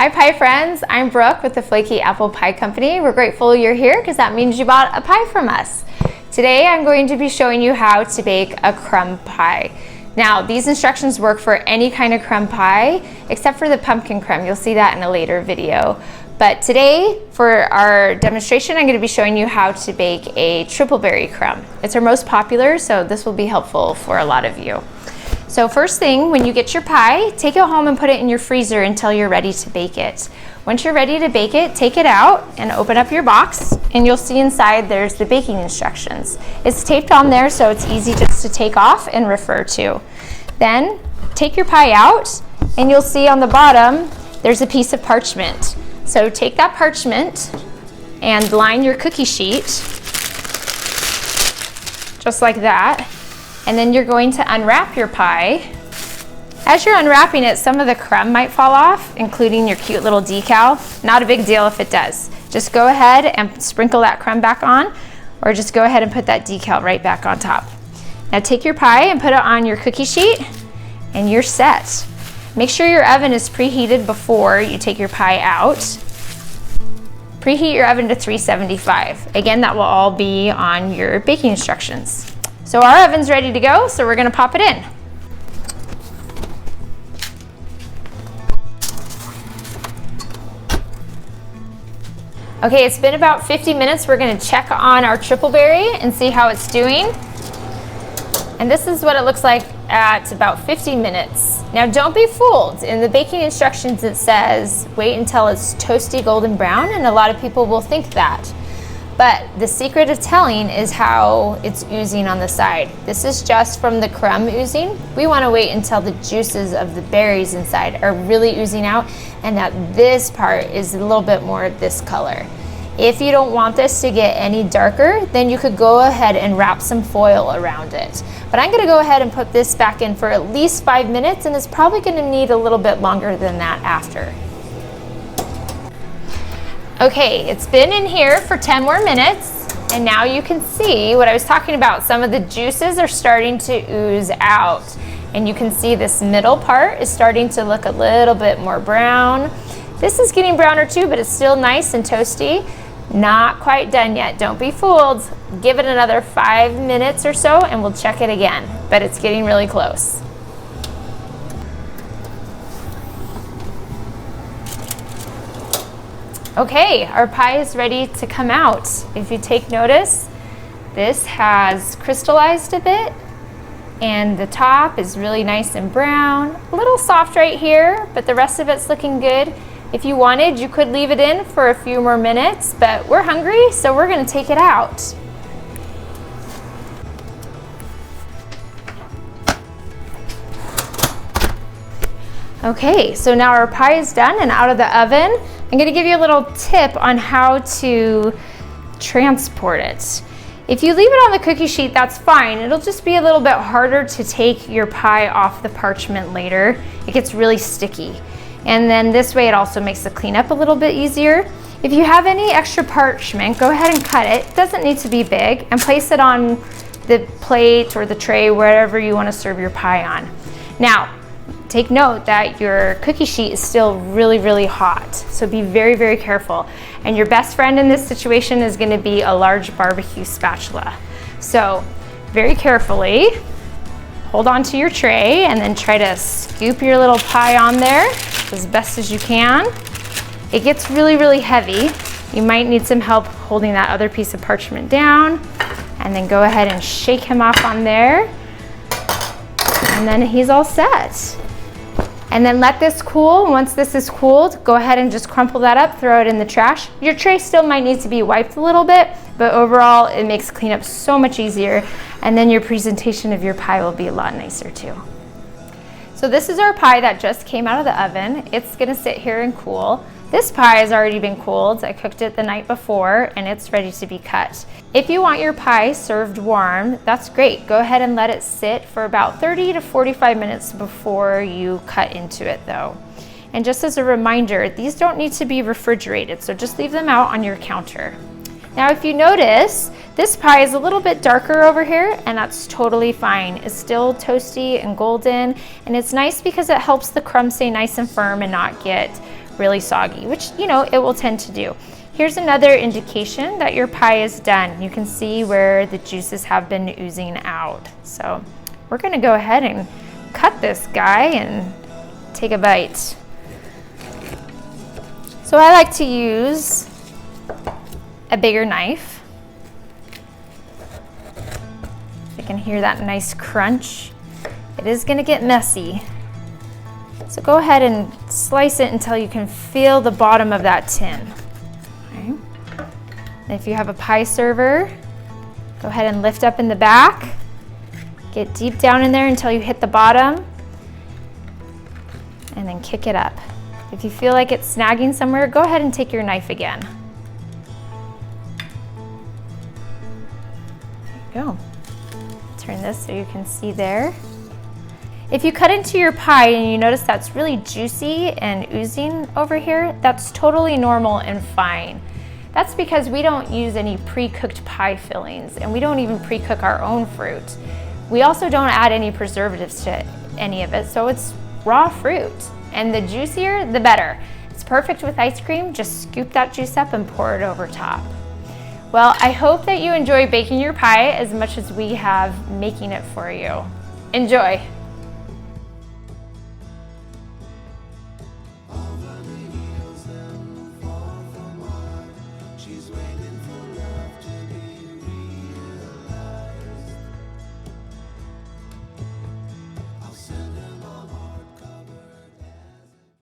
Hi pie friends, I'm Brooke with the Flaky Apple Pie Company. We're grateful you're here because that means you bought a pie from us. Today I'm going to be showing you how to bake a crumb pie. Now these instructions work for any kind of crumb pie except for the pumpkin crumb. You'll see that in a later video. But today for our demonstration I'm going to be showing you how to bake a triple berry crumb. It's our most popular, so this will be helpful for a lot of you. So first thing, when you get your pie, take it home and put it in your freezer until you're ready to bake it. Once you're ready to bake it, take it out and open up your box, and you'll see inside there's the baking instructions. It's taped on there so it's easy just to take off and refer to. Then take your pie out and you'll see on the bottom there's a piece of parchment. So take that parchment and line your cookie sheet just like that. And then you're going to unwrap your pie. As you're unwrapping it, some of the crumb might fall off, including your cute little decal. Not a big deal if it does. Just go ahead and sprinkle that crumb back on, or just go ahead and put that decal right back on top. Now take your pie and put it on your cookie sheet, and you're set. Make sure your oven is preheated before you take your pie out. Preheat your oven to 375. Again, that will all be on your baking instructions. So our oven's ready to go, so we're gonna pop it in. Okay, it's been about 50 minutes. We're gonna check on our triple berry and see how it's doing. And this is what it looks like at about 50 minutes. Now don't be fooled. In the baking instructions it says, wait until it's toasty golden brown, and a lot of people will think that. But the secret of telling is how it's oozing on the side. This is just from the crumb oozing. We want to wait until the juices of the berries inside are really oozing out, and that this part is a little bit more this color. If you don't want this to get any darker, then you could go ahead and wrap some foil around it. But I'm gonna go ahead and put this back in for at least 5 minutes, and it's probably gonna need a little bit longer than that after. Okay, it's been in here for 10 more minutes, and now you can see what I was talking about. Some of the juices are starting to ooze out, and you can see this middle part is starting to look a little bit more brown. This is getting browner too, but it's still nice and toasty. Not quite done yet, don't be fooled. Give it another 5 minutes or so and we'll check it again, but it's getting really close. Okay, our pie is ready to come out. If you take notice, this has crystallized a bit and the top is really nice and brown. A little soft right here, but the rest of it's looking good. If you wanted, you could leave it in for a few more minutes, but we're hungry, so we're gonna take it out. Okay, so now our pie is done and out of the oven. I'm gonna give you a little tip on how to transport it. If you leave it on the cookie sheet, that's fine. It'll just be a little bit harder to take your pie off the parchment later. It gets really sticky. And then this way it also makes the cleanup a little bit easier. If you have any extra parchment, go ahead and cut it. It doesn't need to be big, and place it on the plate or the tray, wherever you wanna serve your pie on. Now, take note that your cookie sheet is still really, really hot. So be very, very careful. And your best friend in this situation is gonna be a large barbecue spatula. So very carefully, hold on to your tray and then try to scoop your little pie on there as best as you can. It gets really, really heavy. You might need some help holding that other piece of parchment down, and then go ahead and shake him off on there. And then he's all set. And then let this cool. Once this is cooled, go ahead and just crumple that up, throw it in the trash. Your tray still might need to be wiped a little bit, but overall it makes cleanup so much easier, and then your presentation of your pie will be a lot nicer too. So this is our pie that just came out of the oven. It's gonna sit here and cool. This pie has already been cooled. I cooked it the night before and it's ready to be cut. If you want your pie served warm, that's great. Go ahead and let it sit for about 30 to 45 minutes before you cut into it though. And just as a reminder, these don't need to be refrigerated, so just leave them out on your counter. Now if you notice, this pie is a little bit darker over here, and that's totally fine. It's still toasty and golden, and it's nice because it helps the crumb stay nice and firm and not get really soggy, which, you know, it will tend to do. Here's another indication that your pie is done. You can see where the juices have been oozing out. So we're gonna go ahead and cut this guy and take a bite. So I like to use a bigger knife. I can hear that nice crunch. It is gonna get messy. So go ahead and slice it until you can feel the bottom of that tin. Okay. And if you have a pie server, go ahead and lift up in the back. Get deep down in there until you hit the bottom, and then kick it up. If you feel like it's snagging somewhere, go ahead and take your knife again. There you go. Turn this so you can see there. If you cut into your pie and you notice that's really juicy and oozing over here, that's totally normal and fine. That's because we don't use any pre-cooked pie fillings, and we don't even pre-cook our own fruit. We also don't add any preservatives to any of it, so it's raw fruit. And the juicier, the better. It's perfect with ice cream. Just scoop that juice up and pour it over top. Well, I hope that you enjoy baking your pie as much as we have making it for you. Enjoy.